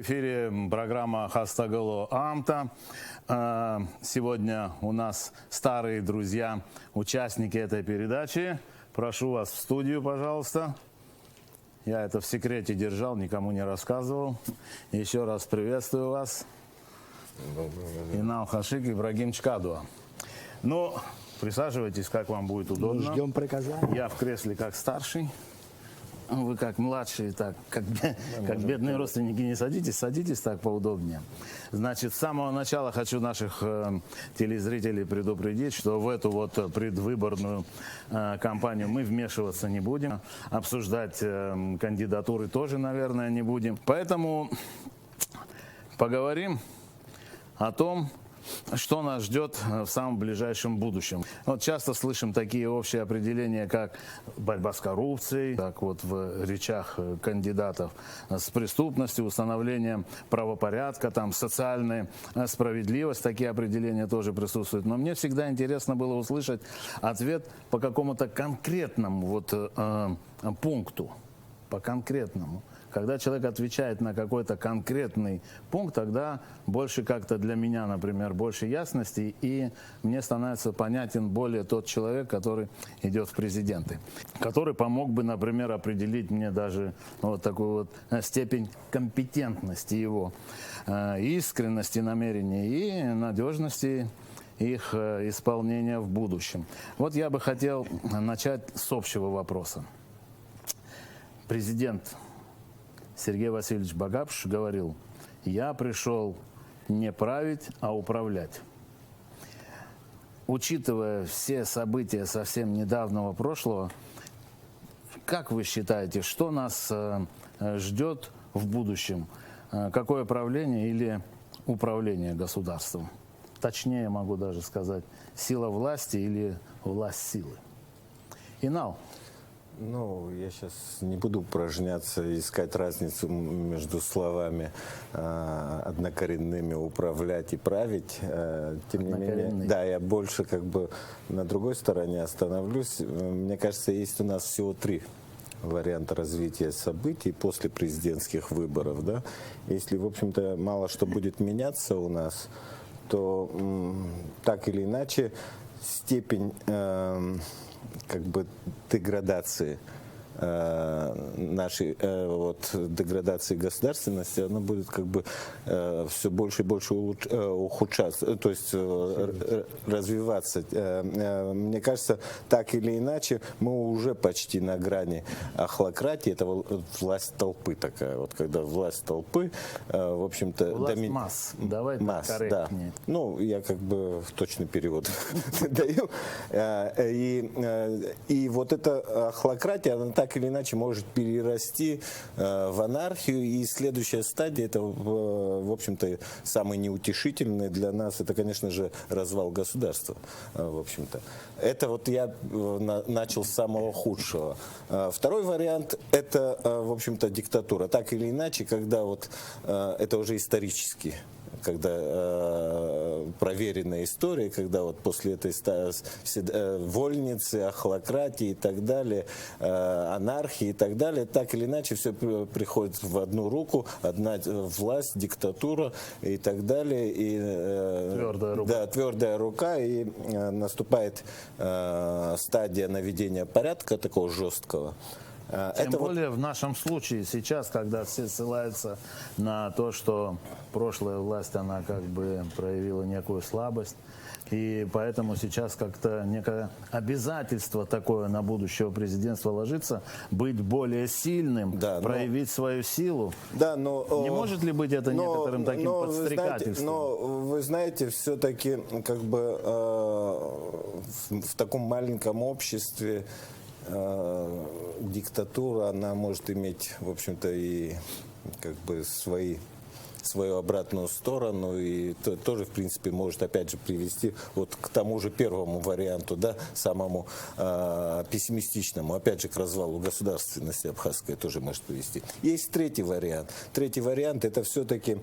эфире программа «Хастагалу Амта». Сегодня у нас старые друзья, участники этой передачи. Прошу вас в студию, пожалуйста. Я это в секрете держал, никому не рассказывал. Еще раз приветствую вас. Инал Хашик, Ибрагим Чкадуа. Ну, присаживайтесь, как вам будет удобно. Ждем приказания. Я в кресле как старший. Вы как младшие, так, как бедные родственники, не садитесь, садитесь так поудобнее. Значит, с самого начала хочу наших телезрителей предупредить, что в эту вот предвыборную кампанию мы вмешиваться не будем. Обсуждать кандидатуры тоже, наверное, не будем. Поэтому поговорим о том, что нас ждет в самом ближайшем будущем. Вот часто слышим такие общие определения, как борьба с коррупцией, так вот в речах кандидатов, с преступностью, установлением правопорядка, там, социальная справедливость, такие определения тоже присутствуют. Но мне всегда интересно было услышать ответ по какому-то конкретному вот, пункту, по конкретному. Когда человек отвечает на какой-то конкретный пункт, тогда больше как-то для меня, например, больше ясности, и мне становится понятен более тот человек, который идет в президенты, который помог бы, например, определить мне даже вот такую вот степень компетентности его, искренности намерений и надежности их исполнения в будущем. Вот я бы хотел начать с общего вопроса. Президент Сергей Васильевич Багапш говорил: «Я пришел не править, а управлять». Учитывая все события совсем недавнего прошлого, как вы считаете, что нас ждет в будущем? Какое правление или управление государством? Точнее могу даже сказать, сила власти или власть силы. Инал. Ну, я сейчас не буду упражняться, искать разницу между словами однокоренными «управлять» и «править». Тем не менее, да, я больше как бы на другой стороне остановлюсь. Мне кажется, есть у нас всего три варианта развития событий после президентских выборов. Да? Если, в общем-то, мало что будет меняться у нас, то так или иначе степень как бы деградации нашей вот деградации государственности, она будет как бы все больше и больше ухудшаться, то есть развиваться. Мне кажется, так или иначе, мы уже почти на грани ахлократии. Это власть толпы такая. Вот когда власть толпы, в общем-то... Власть масс. Давай масс, корректнее. Да. Ну, я как бы в точный перевод даю. И вот эта ахлократия, она так или иначе может перерасти в анархию, и следующая стадия, это, в общем-то, самый неутешительный для нас, это, конечно же, развал государства, в общем-то. Это вот я начал с самого худшего. Второй вариант, это, в общем-то, диктатура. Так или иначе, когда вот, это уже исторически, когда проверенная история, когда вот после этой вольницы, ахлократии и так далее, анархии и так далее, так или иначе все приходит в одну руку, одна власть, диктатура и так далее. И, твердая рука. Да, твердая рука, и наступает стадия наведения порядка такого жесткого. Тем более в нашем случае сейчас, когда все ссылаются на то, что прошлая власть, она как бы проявила некую слабость, и поэтому сейчас как-то некое обязательство такое на будущего президентства ложится, быть более сильным, да, проявить свою силу. Да, но, не может ли быть это некоторым таким подстрекательством? Но вы знаете, все-таки как бы в таком маленьком обществе диктатура, она может иметь, в общем-то, и как бы свою обратную сторону, и тоже, в принципе, может, опять же, привести вот к тому же первому варианту, да, самому пессимистичному, опять же, к развалу государственности абхазской тоже может привести. Есть третий вариант. Третий вариант – это все-таки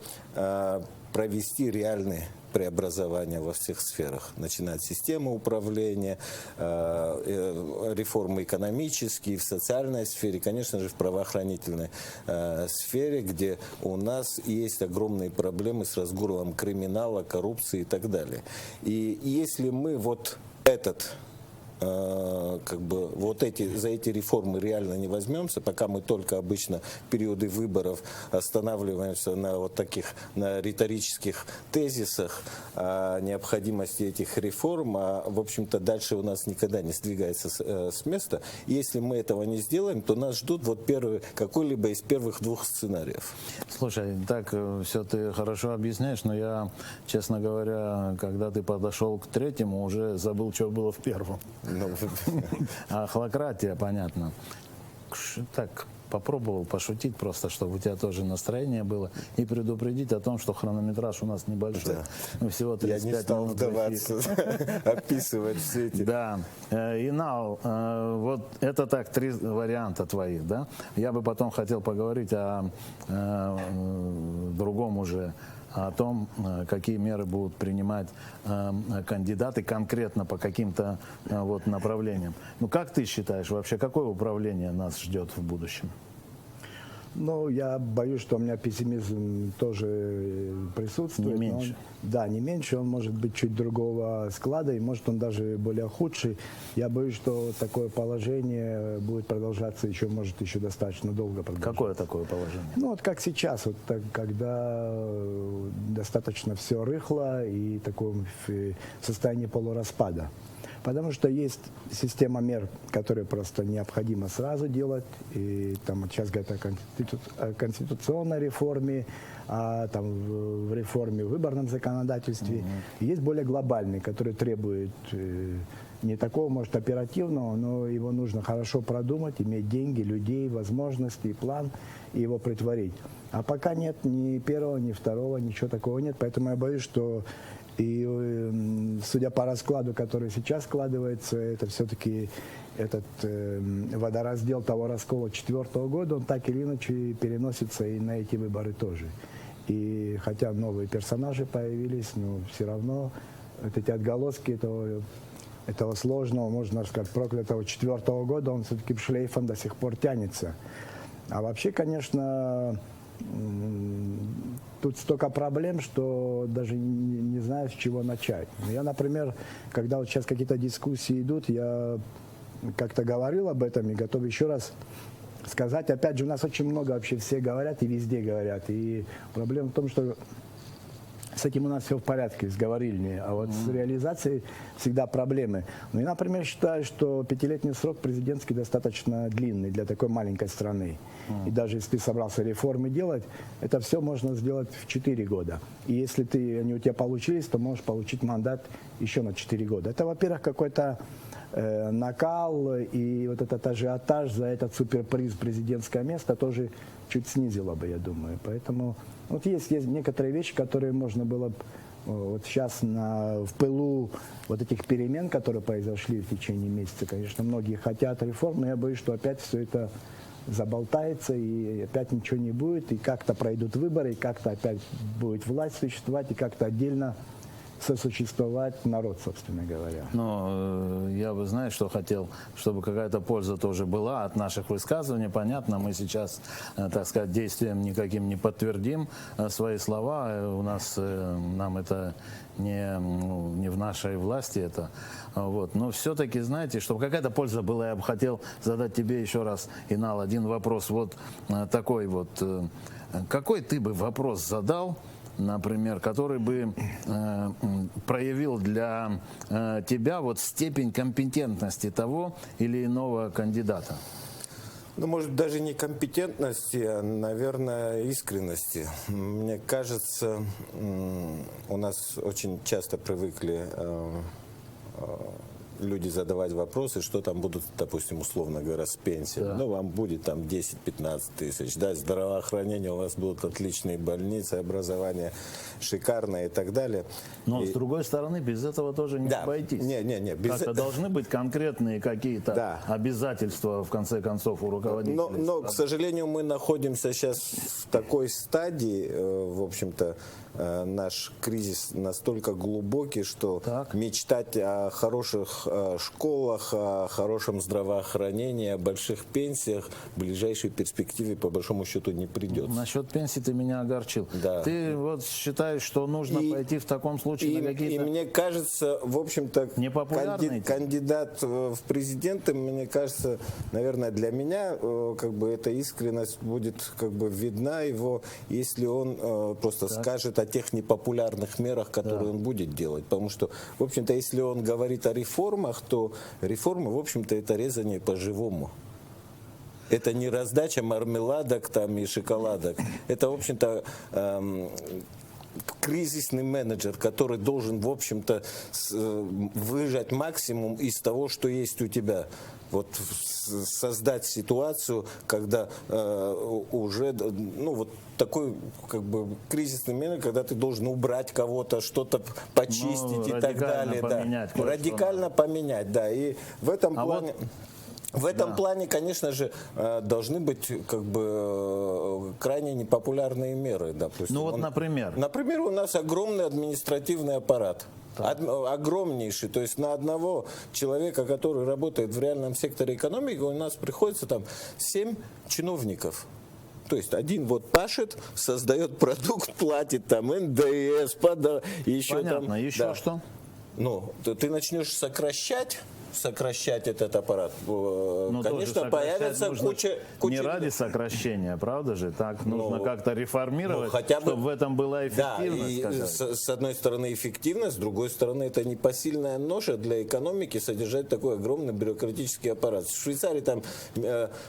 провести реальный преобразования во всех сферах, начиная от системы управления, реформы экономические, в социальной сфере, конечно же, в правоохранительной сфере, где у нас есть огромные проблемы с разгулом криминала, коррупции и так далее. И если мы вот за эти реформы реально не возьмемся, пока мы только обычно в периоды выборов останавливаемся на вот таких на риторических тезисах о необходимости этих реформ, а в общем-то дальше у нас никогда не сдвигается с места. И если мы этого не сделаем, то нас ждут вот какой-либо из первых двух сценариев. Слушай, так все ты хорошо объясняешь, но я, честно говоря, когда ты подошел к третьему, уже забыл, что было в первом. Охлократия, понятно. Так, попробовал пошутить просто, чтобы у тебя тоже настроение было, и предупредить о том, что хронометраж у нас небольшой. Да. Всего 35 Я не стал минут вдаваться, описывать все эти... Да. Инал, вот это так, 3 варианта твоих, да? Я бы потом хотел поговорить о другом уже, о том, какие меры будут принимать кандидаты конкретно по каким-то вот направлениям. Ну, как ты считаешь, вообще, какое управление нас ждет в будущем? Ну, я боюсь, что у меня пессимизм тоже присутствует. Не меньше. Не меньше, он может быть чуть другого склада, и может он даже более худший. Я боюсь, что такое положение будет продолжаться может еще достаточно долго продолжаться. Какое такое положение? Ну, вот как сейчас, вот так, когда достаточно все рыхло и такое состояние полураспада. Потому что есть система мер, которые просто необходимо сразу делать. И там вот сейчас говорят о конституционной реформе, там, в реформе в выборном законодательстве. И есть более глобальный, который требует не такого, может, оперативного, но его нужно хорошо продумать, иметь деньги, людей, возможности, план, и его притворить. А пока нет ни первого, ни второго, ничего такого нет. Поэтому я боюсь, что судя по раскладу, который сейчас складывается, это все-таки этот водораздел того раскола 2004 года, он так или иначе переносится и на эти выборы тоже. И хотя новые персонажи появились, но все равно вот эти отголоски этого сложного, можно сказать, проклятого 2004 года, он все-таки шлейфом до сих пор тянется. А вообще, конечно, тут столько проблем, что даже не знаю, с чего начать. Я, например, когда вот сейчас какие-то дискуссии идут, я как-то говорил об этом и готов еще раз сказать. Опять же, у нас очень много вообще все говорят и везде говорят. И проблема в том, что с этим у нас все в порядке, с говорильней, а вот с реализацией всегда проблемы. Ну, я, например, считаю, что 5-летний срок президентский достаточно длинный для такой маленькой страны. И даже если ты собрался реформы делать, это все можно сделать в 4 года. И если они у тебя получились, то можешь получить мандат еще на 4 года. Это, во-первых, какой-то накал и вот этот ажиотаж за этот суперприз президентское место тоже чуть снизило бы, я думаю. Поэтому вот есть некоторые вещи, которые можно было бы вот сейчас в пылу вот этих перемен, которые произошли в течение месяца. Конечно, многие хотят реформ, но я боюсь, что опять все это заболтается и опять ничего не будет, и как-то пройдут выборы, и как-то опять будет власть существовать, и как-то отдельно сосуществовать народ, собственно говоря. Но я бы, знаешь, что хотел, чтобы какая-то польза тоже была от наших высказываний. Понятно, мы сейчас, так сказать, действием никаким не подтвердим свои слова. Нам это не в нашей власти это. Вот. Но все-таки, знаете, чтобы какая-то польза была, я бы хотел задать тебе еще раз, Инал, один вопрос. Вот такой вот. Какой ты бы вопрос задал, например, который бы проявил для тебя вот степень компетентности того или иного кандидата? Ну, может, даже не компетентности, а, наверное, искренности. Мне кажется, у нас очень часто привыкли люди задавать вопросы, что там будут, допустим, условно говоря, с пенсией. Да. Ну, вам будет там 10-15 тысяч. Да, здравоохранение, у вас будут отличные больницы, образование шикарное и так далее. Но, с другой стороны, без этого тоже не обойтись. Как-то должны быть конкретные какие-то обязательства, в конце концов, у руководителей. Но, к сожалению, мы находимся сейчас в такой стадии, в общем-то, наш кризис настолько глубокий, что Так. мечтать о хороших школах, о хорошем здравоохранении, о больших пенсиях в ближайшей перспективе по большому счету не придется. Насчет пенсии ты меня огорчил. Да. Ты вот считаешь, что нужно пойти в таком случае на И какие-то... мне кажется, в общем-то, Непопулярные темы? кандидат в президенты, мне кажется, наверное, для меня как бы эта искренность будет как бы видна его, если он просто скажет о тех непопулярных мерах, которые он будет делать. Потому что, в общем-то, если он говорит о реформах, то реформы, в общем-то, это резание по-живому. Это не раздача мармеладок там и шоколадок. Это, в общем-то, кризисный менеджер, который должен, в общем-то, выжать максимум из того, что есть у тебя. Вот создать ситуацию, когда уже, ну, вот такой как бы кризисный менеджер, когда ты должен убрать кого-то, что-то почистить и так далее. Поменять, да. Радикально поменять, да. И в этом плане... Вот... В этом плане, конечно же, должны быть как бы крайне непопулярные меры. Допустим. Ну вот, например? Например, у нас огромный административный аппарат. Огромнейший. То есть на одного человека, который работает в реальном секторе экономики, у нас приходится там 7 чиновников. То есть один вот пашет, создает продукт, платит там НДС, еще Понятно. там... Еще да. что? Ну, ты начнешь сокращать этот аппарат, Ну, конечно, появится куча... Не ради сокращения, правда же? Так нужно как-то реформировать, хотя бы, чтобы в этом была да, эффективность. и с одной стороны эффективность, с другой стороны это непосильная ноша для экономики содержать такой огромный бюрократический аппарат. В Швейцарии там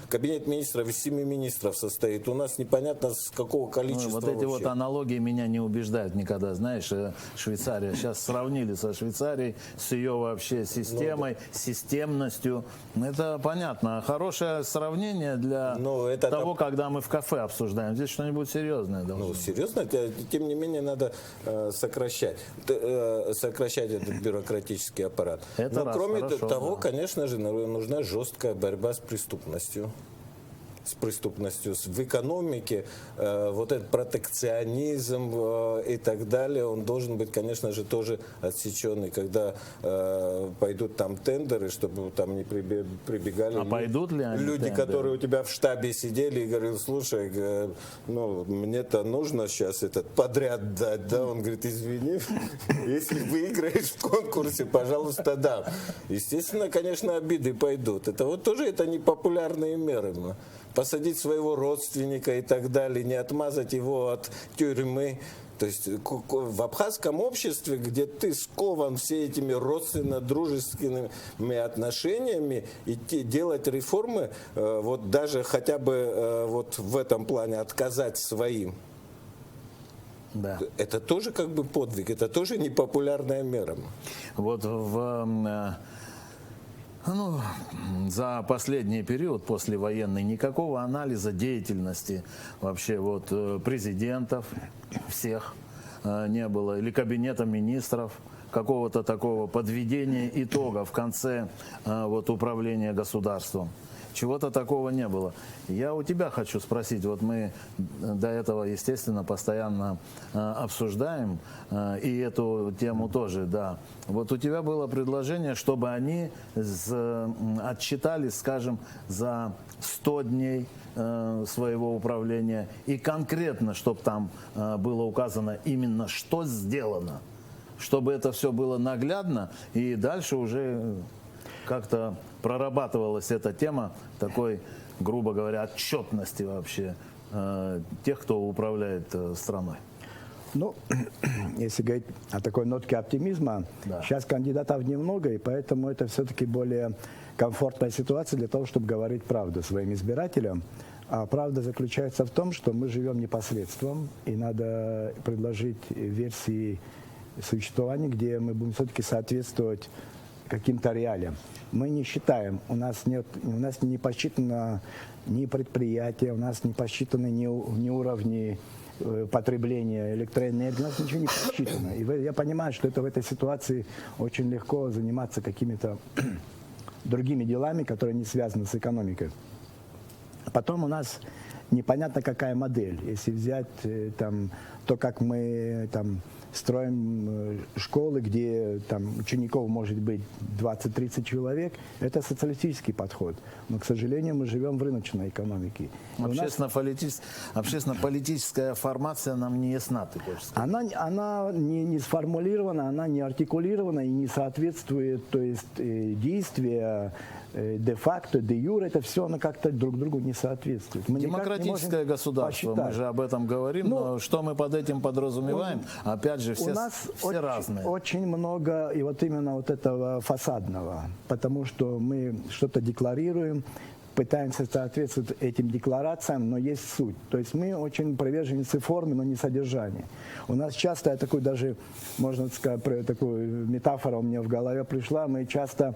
кабинет министров из 7 министров состоит. У нас непонятно с какого количества. Вот эти вообще. вот аналогии меня не убеждают никогда. Знаешь, Швейцария, сейчас сравнили со Швейцарией, с ее вообще системой, системностью. Это понятно. Хорошее сравнение для того, когда мы в кафе обсуждаем. Здесь что-нибудь серьезное должно быть. Серьезно, тем не менее надо сокращать этот бюрократический аппарат. Но кроме того, конечно же, нужна жесткая борьба с преступностью. В экономике, вот этот протекционизм и так далее, он должен быть, конечно же, тоже отсеченный, когда пойдут там тендеры, чтобы там не прибегали пойдут ли они люди, тендеры? которые у тебя в штабе сидели и говорили: слушай, ну, мне-то нужно сейчас этот подряд дать, да, он говорит: извини, если выиграешь в конкурсе, пожалуйста, дам. Естественно, конечно, обиды пойдут. Это вот тоже это непопулярные меры. Посадить своего родственника и так далее, не отмазать его от тюрьмы. То есть в абхазском обществе, где ты скован все этими родственно-дружескими отношениями, идти делать реформы, вот даже хотя бы вот в этом плане отказать своим, Да. это тоже как бы подвиг, это тоже непопулярная мера. Вот за последний период послевоенный никакого анализа деятельности вообще вот президентов всех не было, или кабинета министров, какого-то такого подведения итога в конце вот управления государством. Чего-то такого не было. Я у тебя хочу спросить, вот мы до этого, естественно, постоянно обсуждаем, и эту тему тоже, да. Вот у тебя было предложение, чтобы они отчитались, скажем, за 100 дней своего управления, и конкретно, чтобы там было указано именно, что сделано, чтобы это все было наглядно, и дальше уже как-то прорабатывалась эта тема такой, грубо говоря, отчетности вообще тех, кто управляет страной. Ну, если говорить о такой нотке оптимизма, сейчас кандидатов немного, и поэтому это все-таки более комфортная ситуация для того, чтобы говорить правду своим избирателям. А правда заключается в том, что мы живем непосредством, и надо предложить версии существования, где мы будем все-таки соответствовать каким-то реалиям. Мы не считаем, у нас не посчитано ни предприятия, у нас не посчитаны ни уровни потребления электроэнергии, у нас ничего не посчитано. И я понимаю, что это в этой ситуации очень легко заниматься какими-то другими делами, которые не связаны с экономикой. Потом у нас непонятно какая модель. Если взять там, то, как мы там строим школы, где там учеников может быть 20-30 человек, это социалистический подход. Но, к сожалению, мы живем в рыночной экономике. Общественно-политическая формация нам не ясна, ты хочешь сказать? Она не сформулирована, она не артикулирована и не соответствует, то есть действия де-факто, де-юре, это все оно как-то друг другу не соответствует. Мы демократическое государство, мы же об этом говорим, но что мы под этим подразумеваем? Опять же, все, у нас все разные. Очень много и вот именно вот этого фасадного, потому что мы что-то декларируем, пытаемся соответствовать этим декларациям, но есть суть. То есть мы очень приверженцы формы, но не содержания. У нас часто, я такой даже, можно сказать, такую метафору у меня в голове пришла, мы часто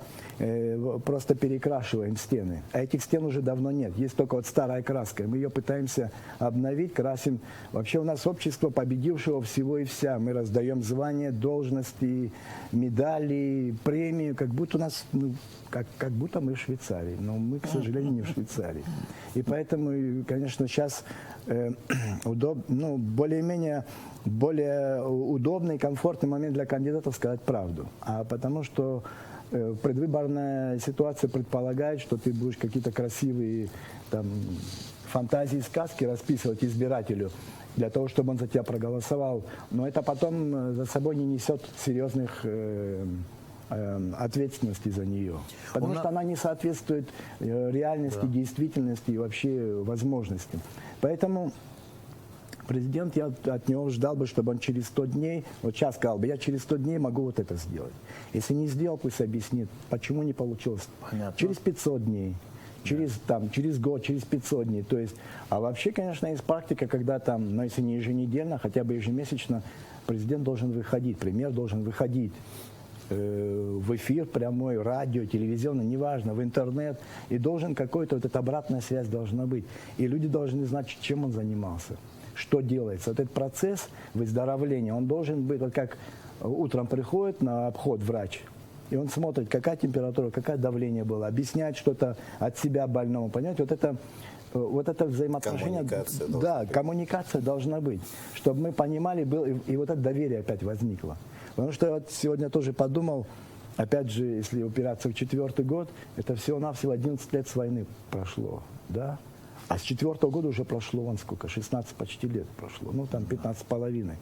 просто перекрашиваем стены. А этих стен уже давно нет. Есть только вот старая краска. Мы ее пытаемся обновить, красим. Вообще у нас общество победившего всего и вся. Мы раздаем звания, должности, медали, премии, как будто у нас, как будто мы в Швейцарии. Но мы, к сожалению, не в Швейцарии. И поэтому, конечно, сейчас более-менее более удобный, комфортный момент для кандидатов сказать правду. А потому что предвыборная ситуация предполагает, что ты будешь какие-то красивые там, фантазии, сказки расписывать избирателю для того, чтобы он за тебя проголосовал. Но это потом за собой не несет серьезных ответственности за нее. Потому что она не соответствует реальности, действительности и вообще возможностям. Поэтому президент, я от него ждал бы, чтобы он через 100 дней, вот сейчас сказал бы, я через 100 дней могу вот это сделать. Если не сделал, пусть объяснит, почему не получилось. Понятно. Через 500 дней. Через год, через 500 дней. То есть, а вообще, конечно, есть практика, когда там, но если не еженедельно, хотя бы ежемесячно, президент должен выходить, премьер должен выходить в эфир прямой, радио, телевизионный, неважно, в интернет, и должен какой-то, вот эта обратная связь должна быть. И люди должны знать, чем он занимался, что делается. Вот этот процесс выздоровления, он должен быть, вот как утром приходит на обход врач, и он смотрит, какая температура, какое давление было, объясняет что-то от себя больному, понимаете, вот это взаимоотношение, коммуникация должна быть, чтобы мы понимали, и вот это доверие опять возникло. Потому что я вот сегодня тоже подумал, опять же, если упираться в 4-й год, это всего-навсего 11 лет с войны прошло, да? А с 4-го года уже прошло, вон сколько, 16 почти лет прошло, ну там 15,5.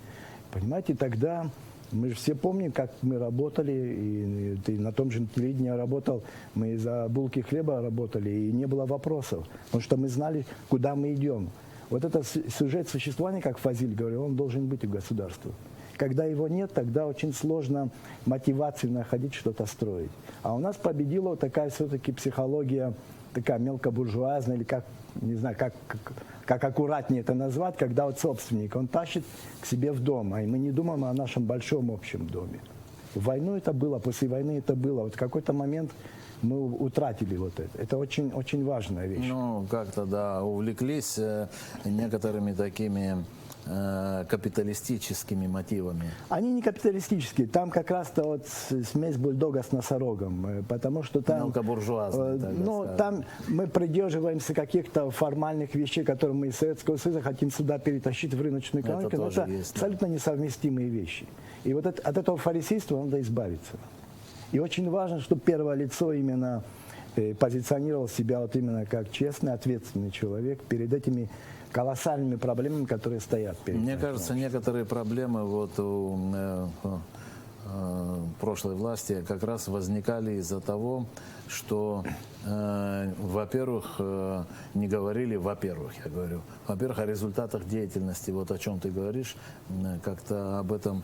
Понимаете, тогда мы же все помним, как мы работали, и на том же телевидении я работал, мы за булки хлеба работали, и не было вопросов, потому что мы знали, куда мы идем. Вот этот сюжет существования, как Фазиль говорил, он должен быть у государства. Когда его нет, тогда очень сложно мотивацию находить, что-то строить. А у нас победила вот такая все-таки психология, такая мелкобуржуазная, или как, не знаю, как аккуратнее это назвать, когда вот собственник, он тащит к себе в дом, а мы не думаем о нашем большом общем доме. В войну это было, после войны это было. Вот в какой-то момент мы утратили вот это. Это очень, очень важная вещь. Ну, как-то, да, увлеклись некоторыми такими капиталистическими мотивами. Они не капиталистические. Там как раз-то вот смесь бульдога с носорогом. Потому что там... Мелкобуржуазный, там мы придерживаемся каких-то формальных вещей, которые мы из Советского Союза хотим сюда перетащить в рыночную экономику. Это есть, абсолютно несовместимые вещи. И вот от этого фарисейства надо избавиться. И очень важно, чтобы первое лицо именно позиционировал себя вот именно как честный, ответственный человек перед этими колоссальными проблемами, которые стоят перед нами. Мне кажется, некоторые проблемы вот у прошлой власти как раз возникали из-за того, что, во-первых, не говорили, во-первых, о результатах деятельности, вот о чем ты говоришь, как-то об этом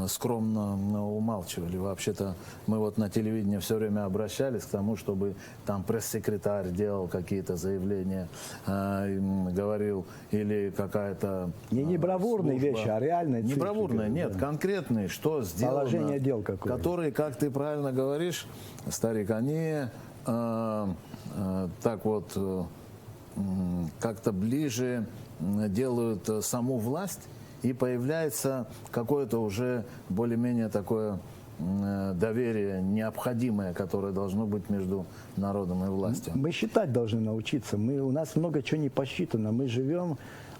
скромно умалчивали. Вообще-то мы вот на телевидении все время обращались к тому, чтобы там пресс-секретарь делал какие-то заявления, говорил, или какая-то не бравурные вещи, а реальные не цифры. Бравурные, нет, конкретные, что сделано. Положение дел какое. Которые, как ты правильно говоришь, старик, они так вот как-то ближе делают саму власть, и появляется какое-то уже более-менее такое доверие необходимое, которое должно быть между народом и властью. Мы считать должны научиться. У нас много чего не посчитано. Мы живем,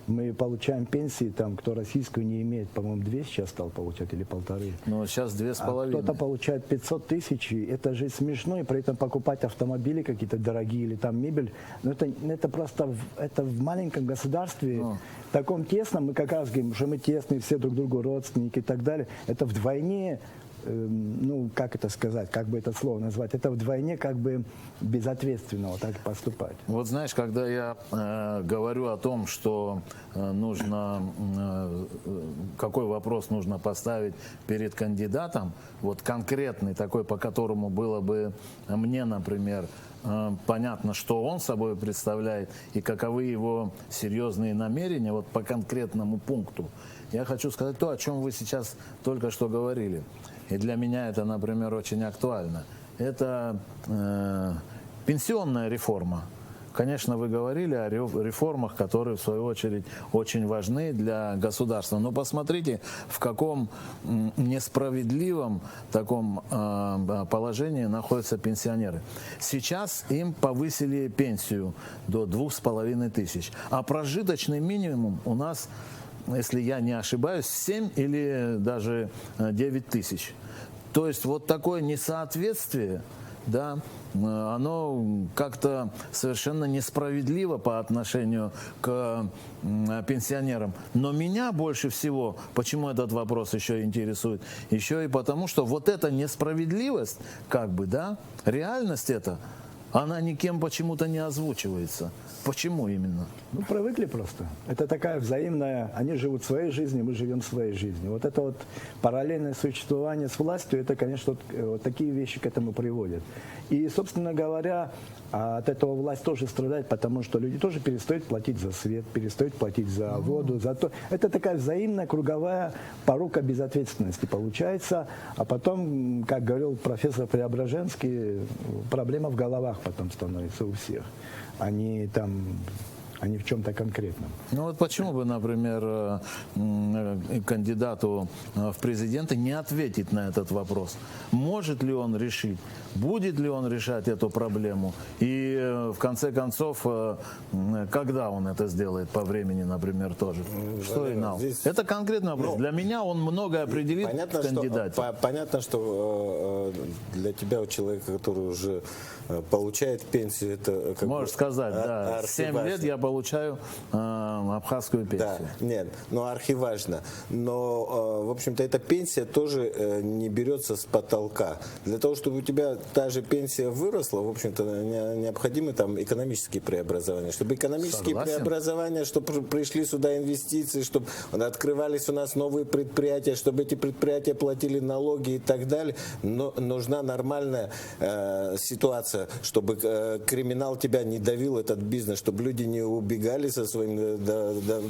мы получаем пенсии, там, кто российскую не имеет, по-моему, 2 сейчас стал получать или 1,5. Но сейчас 2,5. Кто-то получает 500 тысяч, и это же смешно, и при этом покупать автомобили какие-то дорогие или там мебель. Но это просто это в маленьком государстве, таком тесном, мы как раз говорим, что мы тесные, все друг другу родственники и так далее. Это вдвойне, ну, как это сказать, как бы это слово назвать, это вдвойне как бы безответственно так поступать. Вот знаешь, когда я говорю о том, что нужно, какой вопрос нужно поставить перед кандидатом, вот конкретный такой, по которому было бы мне, например, понятно, что он собой представляет и каковы его серьезные намерения, вот по конкретному пункту, я хочу сказать то, о чем вы сейчас только что говорили. И для меня это, например, очень актуально. Это пенсионная реформа. Конечно, вы говорили о реформах, которые, в свою очередь, очень важны для государства. Но посмотрите, в каком несправедливом таком положении находятся пенсионеры. Сейчас им повысили пенсию до 2500, а прожиточный минимум у нас, если я не ошибаюсь, 7 или даже 9 тысяч. То есть вот такое несоответствие, да, оно как-то совершенно несправедливо по отношению к пенсионерам. Но меня больше всего, почему этот вопрос еще интересует, еще и потому, что вот эта несправедливость, как бы, да, реальность эта, она никем почему-то не озвучивается. Почему именно? Ну, привыкли просто. Это такая взаимная, они живут своей жизнью, мы живем своей жизнью. Вот это вот параллельное существование с властью, это, конечно, вот такие вещи к этому приводят. И, собственно говоря, от этого власть тоже страдает, потому что люди тоже перестают платить за свет, перестают платить за воду, за то. Это такая взаимная круговая порука безответственности получается. А потом, как говорил профессор Преображенский, проблема в головах потом становится у всех. Они в чем-то конкретном. Ну вот почему бы, например, кандидату в президенты не ответить на этот вопрос? Может ли он решить? Будет ли он решать эту проблему? И в конце концов, когда он это сделает по времени, например, тоже? Что и нам? Это конкретный вопрос. Для меня он многое определит в кандидате. Понятно, что для тебя, у человека, который уже получает пенсию, это как можешь сказать, да. 7 лет я получаю абхазскую пенсию. Да, нет, но архиважно. Но, в общем-то, эта пенсия тоже не берется с потолка. Для того, чтобы у тебя та же пенсия выросла, в общем-то, необходимы там экономические преобразования. Чтобы экономические преобразования, чтобы пришли сюда инвестиции, чтобы открывались у нас новые предприятия, чтобы эти предприятия платили налоги и так далее. Но нужна нормальная ситуация, чтобы криминал тебя не давил, этот бизнес, чтобы люди не убегали со своим,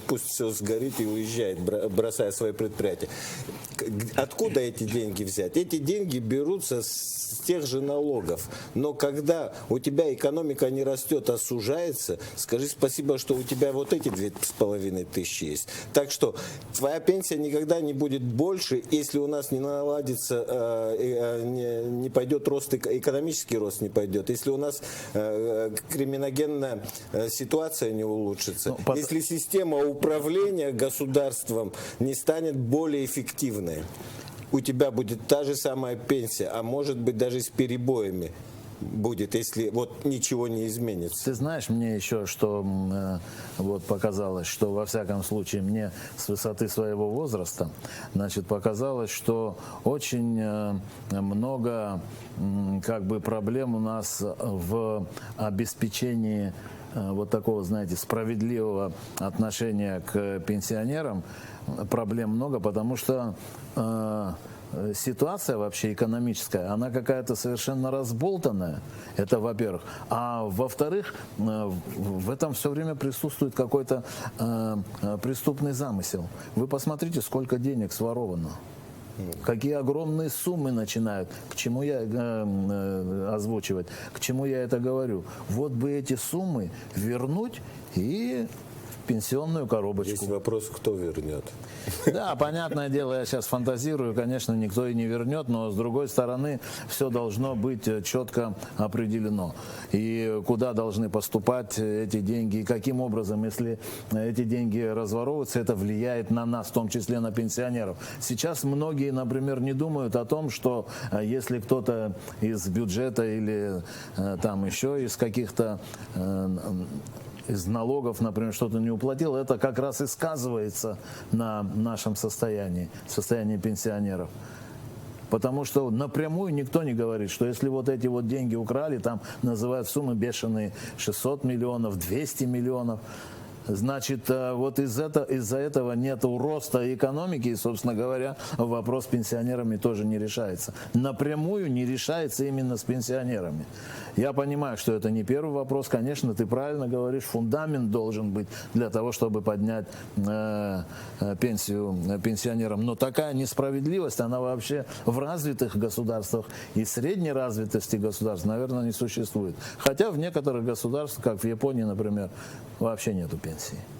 пусть все сгорит и уезжает, бросая свои предприятия. Откуда эти деньги взять? Эти деньги берутся с тех же налогов. Но когда у тебя экономика не растет, а сужается, скажи спасибо, что у тебя вот эти 2500 есть. Так что твоя пенсия никогда не будет больше, если у нас не наладится, не пойдет рост, экономический рост не пойдет, если у нас криминогенная ситуация не улучшится, если система управления государством не станет более эффективной. У тебя будет та же самая пенсия, а может быть даже с перебоями будет, если вот ничего не изменится. Ты знаешь, мне еще что вот показалось, что во всяком случае мне с высоты своего возраста, значит, показалось, что очень много как бы проблем у нас в обеспечении вот такого, знаете, справедливого отношения к пенсионерам. Проблем много, потому что ситуация вообще экономическая, она какая-то совершенно разболтанная, это во-первых. А во-вторых, в этом все время присутствует какой-то преступный замысел. Вы посмотрите, сколько денег своровано. Какие огромные суммы начинают. К чему я озвучивать? К чему я это говорю? Вот бы эти суммы вернуть и пенсионную коробочку. Есть вопрос, кто вернет. Да, понятное дело, я сейчас фантазирую, конечно, никто и не вернет, но с другой стороны, все должно быть четко определено. И куда должны поступать эти деньги, и каким образом, если эти деньги разворовываются, это влияет на нас, в том числе на пенсионеров. Сейчас многие, например, не думают о том, что если кто-то из бюджета или там еще из каких-то из налогов, например, что-то не уплатил, это как раз и сказывается на нашем состоянии пенсионеров. Потому что напрямую никто не говорит, что если вот эти вот деньги украли, там называют суммы бешеные 600 миллионов, 200 миллионов. Значит, вот из-за этого нет роста экономики, и, собственно говоря, вопрос с пенсионерами тоже не решается. Напрямую не решается именно с пенсионерами. Я понимаю, что это не первый вопрос. Конечно, ты правильно говоришь, фундамент должен быть для того, чтобы поднять пенсию пенсионерам. Но такая несправедливость, она вообще в развитых государствах и средней развитости государств, наверное, не существует. Хотя в некоторых государствах, как в Японии, например, вообще нету пенсии.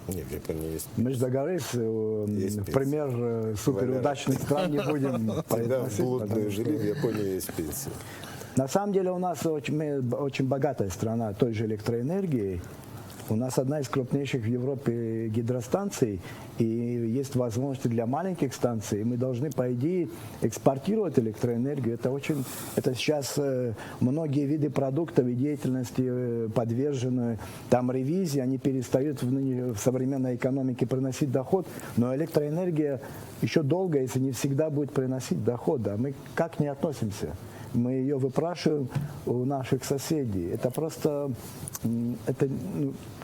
Нет, в Японии есть. Мы же договорились, в пример суперудачных стран не будем Когда в произносить, блудные потому что- жили, в Японии есть пенсия. На самом деле у нас очень богатая страна той же электроэнергией. У нас одна из крупнейших в Европе гидростанций, и есть возможности для маленьких станций. И мы должны, по идее, экспортировать электроэнергию. Это сейчас многие виды продуктов и деятельности подвержены там ревизии, они перестают в современной экономике приносить доход, но электроэнергия еще долго, если не всегда, будет приносить доход. А мы как не относимся? Мы ее выпрашиваем у наших соседей. Это просто,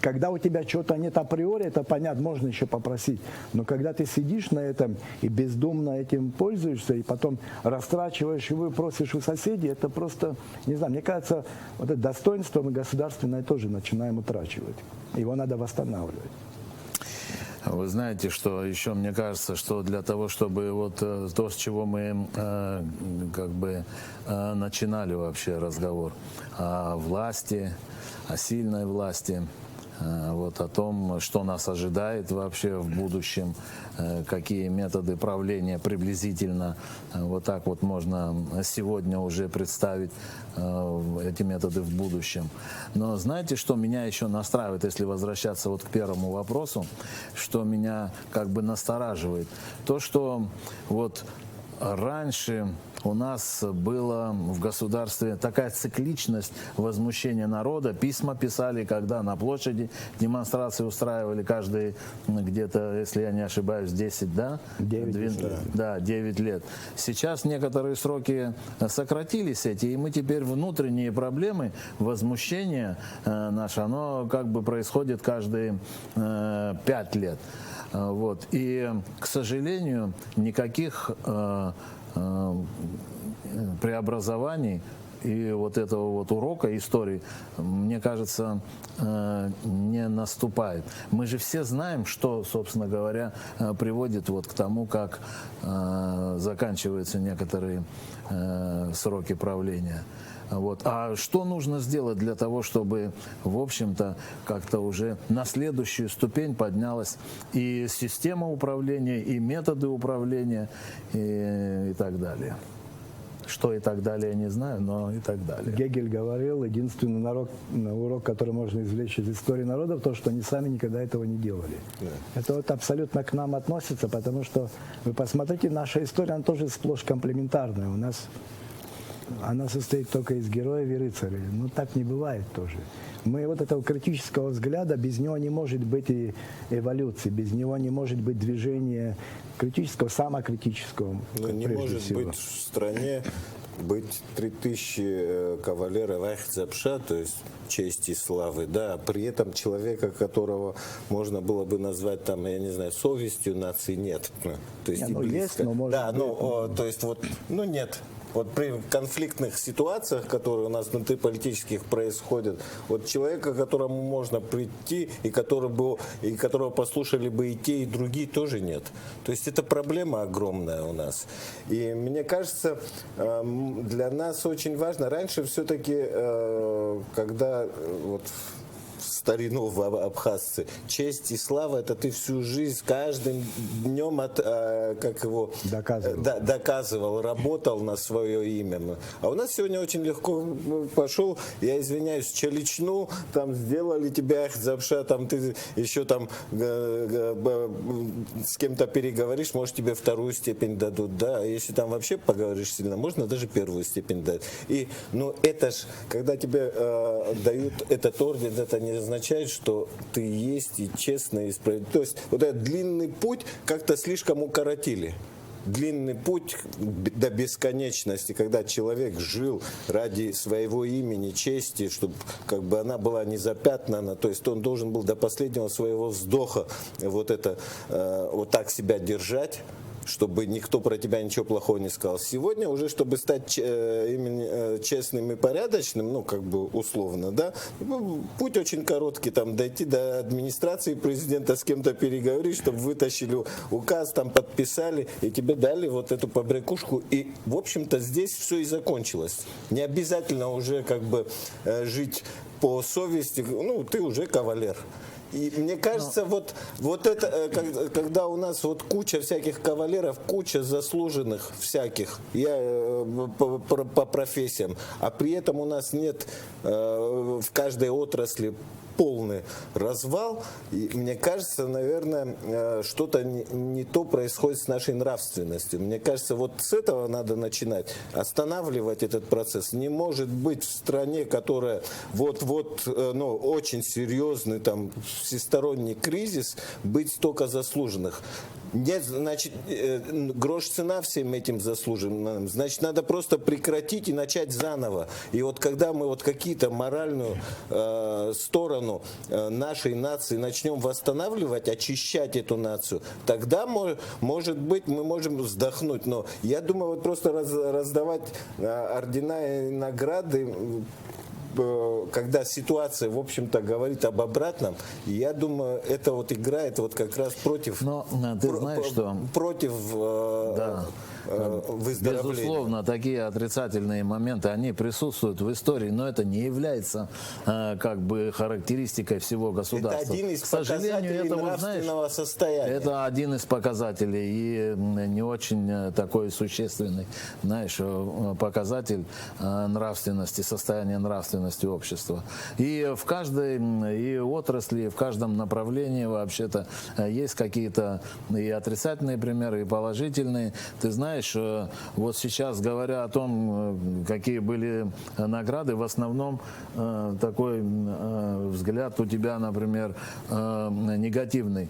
когда у тебя чего-то нет априори, это понятно, можно еще попросить. Но когда ты сидишь на этом и бездумно этим пользуешься, и потом растрачиваешь и просишь у соседей, это просто, не знаю, мне кажется, вот это достоинство мы государственное тоже начинаем утрачивать. Его надо восстанавливать. Вы знаете, что еще мне кажется, что для того, чтобы вот то, с чего мы начинали вообще разговор о власти, о сильной власти, вот о том, что нас ожидает вообще в будущем, какие методы правления приблизительно, вот так вот можно сегодня уже представить эти методы в будущем. Но знаете, что меня еще настраивает, если возвращаться вот к первому вопросу, что меня как бы настораживает? То, что вот раньше у нас была в государстве такая цикличность возмущения народа. Письма писали, когда на площади демонстрации устраивали каждые где-то, если я не ошибаюсь, 10, да? 9 лет. Сейчас некоторые сроки сократились эти, и мы теперь внутренние проблемы, возмущение наше, оно как бы происходит каждые 5 лет. Вот. И, к сожалению, никаких преобразований и вот этого вот урока истории, мне кажется, не наступает. Мы же все знаем, что, собственно говоря, приводит вот к тому, как заканчиваются некоторые сроки правления. Вот. А что нужно сделать для того, чтобы, в общем-то, как-то уже на следующую ступень поднялась и система управления, и методы управления, и так далее? Что и так далее, я не знаю, но и так далее. Гегель говорил, единственный урок, который можно извлечь из истории народов, то, что они сами никогда этого не делали. Это вот абсолютно к нам относится, потому что, вы посмотрите, наша история, она тоже сплошь комплементарная. У нас она состоит только из героев и рыцарей. Но так не бывает тоже. Мы вот этого критического взгляда, без него не может быть и эволюции, без него не может быть движения критического, самокритического. Но не может всего быть в стране быть 3000 кавалеров Ахзапша, то есть чести и славы, да, при этом человека, которого можно было бы назвать там, я не знаю, совестью нации, нет. То есть не, есть, но может да, быть. то есть вот, нет. Вот при конфликтных ситуациях, которые у нас внутриполитических происходят, вот человека, к которому можно прийти и которого послушали бы и те, и другие, тоже нет. То есть это проблема огромная у нас. И мне кажется, для нас очень важно, раньше все-таки, когда вот старину в абхазцы. Честь и слава — это ты всю жизнь, каждым днем доказывал, работал на свое имя. А у нас сегодня очень легко пошел, я извиняюсь, челичну, там сделали тебя запша, там ты еще там с кем-то переговоришь, может тебе вторую степень дадут, да, а если там вообще поговоришь сильно, можно даже первую степень дать. И, ну, это ж, когда тебе дают этот орден, это не означает, что ты есть и честно, и справедливо. То есть вот этот длинный путь как-то слишком укоротили. Длинный путь до бесконечности, когда человек жил ради своего имени, чести, чтобы как бы она была не запятнана, то есть он должен был до последнего своего вздоха вот так себя держать, чтобы никто про тебя ничего плохого не сказал. Сегодня уже, чтобы стать честным и порядочным, ну, как бы условно, да, путь очень короткий, там, дойти до администрации президента, с кем-то переговорить, чтобы вытащили указ, там, подписали, и тебе дали вот эту побрякушку, и, в общем-то, здесь все и закончилось. Не обязательно уже, как бы, жить по совести, ну, ты уже кавалер. И мне кажется, вот это, когда у нас вот куча всяких кавалеров, куча заслуженных всяких, я по профессиям, а при этом у нас нет в каждой отрасли полный развал, и мне кажется, наверное, что-то не то происходит с нашей нравственностью. Мне кажется, вот с этого надо начинать, останавливать этот процесс. Не может быть в стране, которая ну, очень серьезный там всесторонний кризис, быть столько заслуженных. Нет, значит, грош цена всем этим заслуженным. Значит, надо просто прекратить и начать заново. И вот когда мы вот какие-то моральную сторону нашей нации начнем восстанавливать, очищать эту нацию, тогда, может быть, мы можем вздохнуть. Но я думаю, вот просто раздавать ордена и награды, когда ситуация, в общем-то, говорит об обратном, я думаю, это вот играет вот как раз против, но ты знаешь, что против выздоровления. Безусловно, такие отрицательные моменты, они присутствуют в истории, но это не является как бы характеристикой всего государства. Это один из К сожалению, показателей нравственного состояния. Это один из показателей и не очень такой существенный, знаешь, показатель нравственности, состояния нравственности общества. И в каждой и отрасли, в каждом направлении вообще-то есть какие-то и отрицательные примеры, и положительные. Ты знаешь, вот сейчас, говоря о том, какие были награды, в основном такой взгляд у тебя, например, негативный.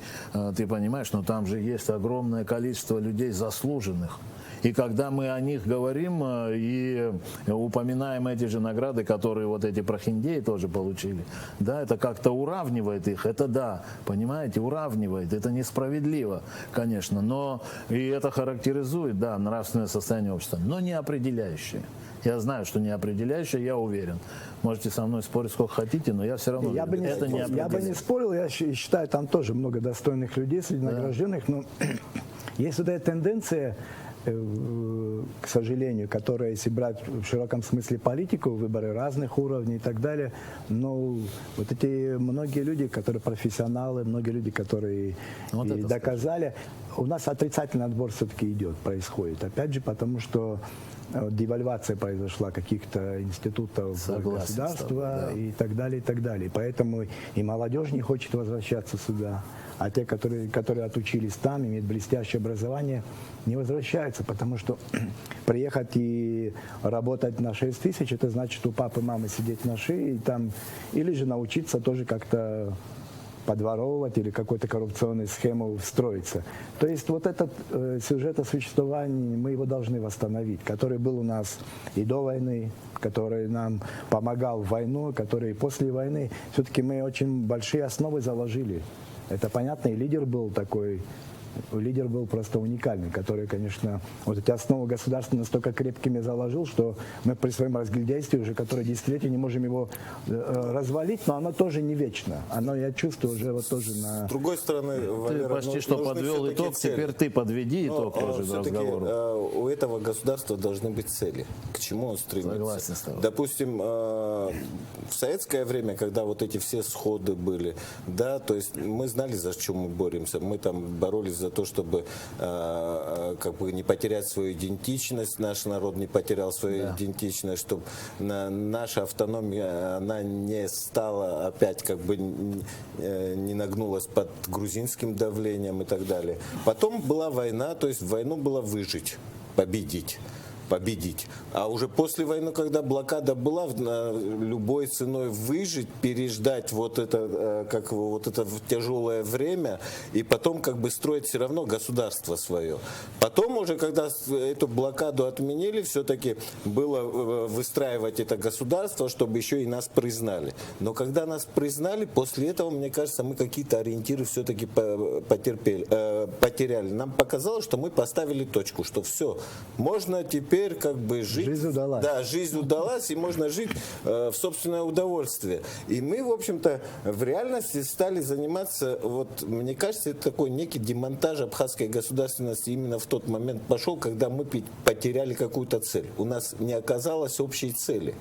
Ты понимаешь, но там же есть огромное количество людей заслуженных. И когда мы о них говорим и упоминаем эти же награды, которые вот эти прохиндеи тоже получили, да, это как-то уравнивает их, это да, понимаете, уравнивает, это несправедливо, конечно, но и это характеризует, да, нравственное состояние общества, но не определяющее. Я знаю, что не определяющее, я уверен. Можете со мной спорить сколько хотите, но я все равно я бы не спорил, я считаю, там тоже много достойных людей среди награжденных, но есть вот эта тенденция, к сожалению, которая, если брать в широком смысле политику, выборы разных уровней и так далее, но вот эти многие люди, которые профессионалы, многие люди, которые вот доказали, у нас отрицательный отбор все-таки происходит. Опять же, потому что девальвация произошла каких-то институтов государства и так далее, и так далее. Поэтому и молодежь не хочет возвращаться сюда, а те, которые отучились там, имеют блестящее образование, не возвращаются, потому что приехать и работать на 6 тысяч, это значит у папы и мамы сидеть на шее, и там, или же научиться тоже как-то подворовывать или какой-то коррупционной схему встроиться. То есть вот этот сюжет о существовании, мы его должны восстановить, который был у нас и до войны, который нам помогал в войну, который и после войны. Все-таки мы очень большие основы заложили. Это понятно, и лидер был такой лидер был просто уникальный, который, конечно, вот эти основы государства настолько крепкими заложил, что мы при своем разгильдяйстве уже которые десятилетия не можем его развалить, но оно тоже не вечно. Оно, я чувствую, уже вот тоже на... С другой стороны, Ты Валера, почти что нужны подвел все-таки итог, цели. теперь ты подведи Но, итог тоже все-таки, разговору. у этого государства должны быть цели. К чему он стремится? Согласен с тобой. Допустим, в советское время, когда вот эти все сходы были, да, то есть мы знали, за что мы боремся. Мы там боролись за то, чтобы как бы не потерять свою идентичность, наш народ не потерял свою идентичность, чтобы наша автономия, она не стала опять как бы не нагнулась под грузинским давлением и так далее. Потом была война, то есть в войну было выжить, победить. А уже после войны, когда блокада была, любой ценой выжить, переждать вот это, как вот это тяжелое время, и потом как бы строить все равно государство свое. Потом уже, когда эту блокаду отменили, все-таки было выстраивать это государство, чтобы еще и нас признали. Но когда нас признали, после этого, мне кажется, мы какие-то ориентиры все-таки потеряли. Нам показалось, что мы поставили точку, что все, можно теперь как бы жить. Жизнь удалась. Да, жизнь удалась, и можно жить в собственное удовольствие. И мы, в общем-то, в реальности стали заниматься, вот, мне кажется, это такой некий демонтаж абхазской государственности именно в тот момент пошел, когда мы потеряли какую-то цель. У нас не оказалось общей цели.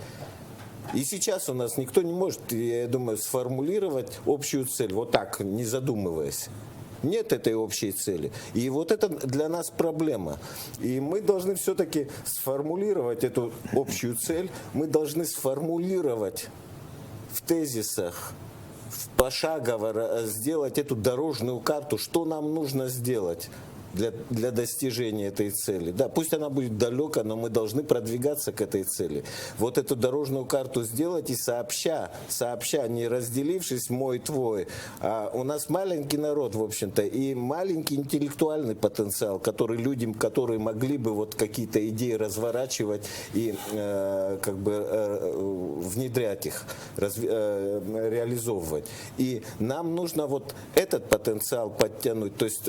И сейчас у нас никто не может, я думаю, сформулировать общую цель, вот так, не задумываясь. Нет этой общей цели. И вот это для нас проблема. И мы должны все-таки сформулировать эту общую цель, мы должны сформулировать в тезисах, пошагово сделать эту дорожную карту, что нам нужно сделать для достижения этой цели. Да, пусть она будет далека, но мы должны продвигаться к этой цели. Вот эту дорожную карту сделать и сообща, не разделившись мой-твой. А у нас маленький народ, в общем-то, и маленький интеллектуальный потенциал, который людям, которые могли бы вот какие-то идеи разворачивать и как бы внедрять их, реализовывать. И нам нужно вот этот потенциал подтянуть, то есть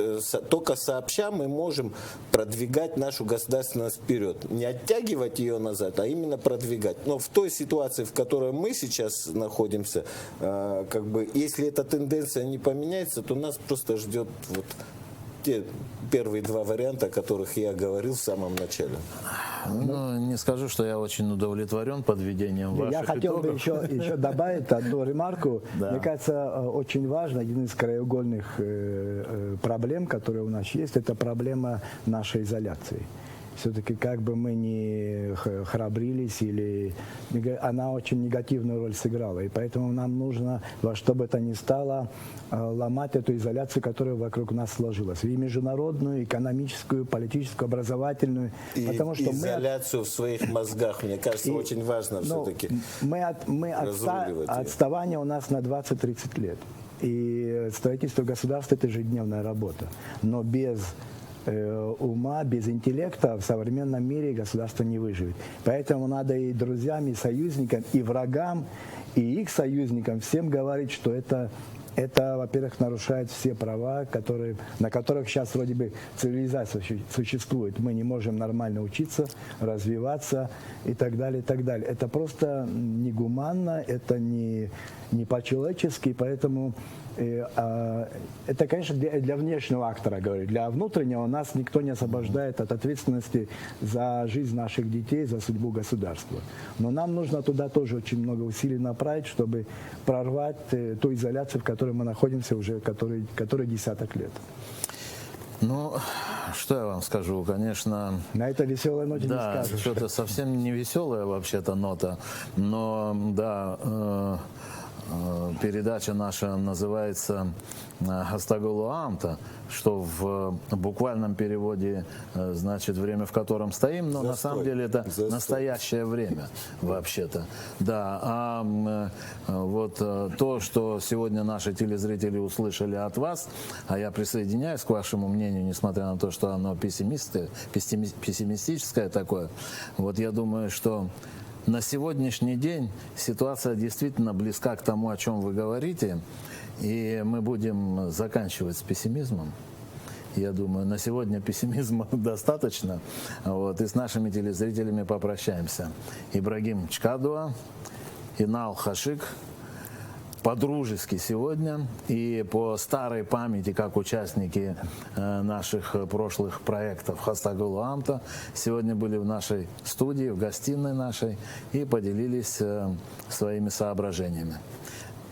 только сообща мы можем продвигать нашу государственность вперед. Не оттягивать ее назад, а именно продвигать. Но в той ситуации, в которой мы сейчас находимся, как бы, если эта тенденция не поменяется, то нас просто ждет вот те первые два варианта, о которых я говорил в самом начале. Ну, не скажу, что я очень удовлетворен подведением ваших Я хотел бы итогов. еще добавить одну ремарку. Да. Мне кажется, очень важно, один из краеугольных проблем, которые у нас есть, это проблема нашей изоляции. Все-таки как бы мы ни храбрились, она очень негативную роль сыграла. И поэтому нам нужно во что бы то ни стало ломать эту изоляцию, которая вокруг нас сложилась. И международную, экономическую, политическую, образовательную. И потому что изоляцию в своих мозгах, мне кажется, очень важно все-таки отставание у нас на 20-30 лет. И строительство государства – это ежедневная работа. Но без ума, без интеллекта в современном мире государство не выживет. Поэтому надо и друзьям, и союзникам, и врагам, и их союзникам всем говорить, что это, во-первых, нарушает все права, на которых сейчас вроде бы цивилизация существует. Мы не можем нормально учиться, развиваться и так далее, и так далее. Это просто негуманно, это не по-человечески, поэтому это, конечно, для внешнего актора, говорю. Для внутреннего нас никто не освобождает от ответственности за жизнь наших детей, за судьбу государства. Но нам нужно туда тоже очень много усилий направить, чтобы прорвать ту изоляцию, в которой мы находимся уже который десяток лет. Ну, что я вам скажу, конечно... На этой веселой ноте не скажешь. Что-то совсем не веселая вообще-то нота, но да... Передача наша называется «Гастаголу Амта», что в буквальном переводе значит «время, в котором стоим», но на самом деле это настоящее время вообще-то. Да, вот то, что сегодня наши телезрители услышали от вас, а я присоединяюсь к вашему мнению, несмотря на то, что оно пессимистическое такое, вот я думаю, что на сегодняшний день ситуация действительно близка к тому, о чем вы говорите, и мы будем заканчивать с пессимизмом Я думаю, на сегодня пессимизма достаточно. Вот, и с нашими телезрителями попрощаемся. Ибрагим Чкадуа, Инал Хашик. По-дружески сегодня и по старой памяти, как участники наших прошлых проектов Хастагулу Амта, сегодня были в нашей студии, в гостиной нашей и поделились своими соображениями.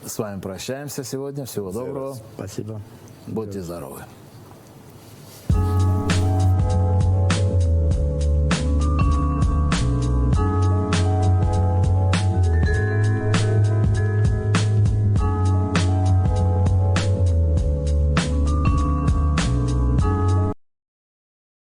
С вами прощаемся сегодня. Всего доброго. Спасибо. Будьте здоровы.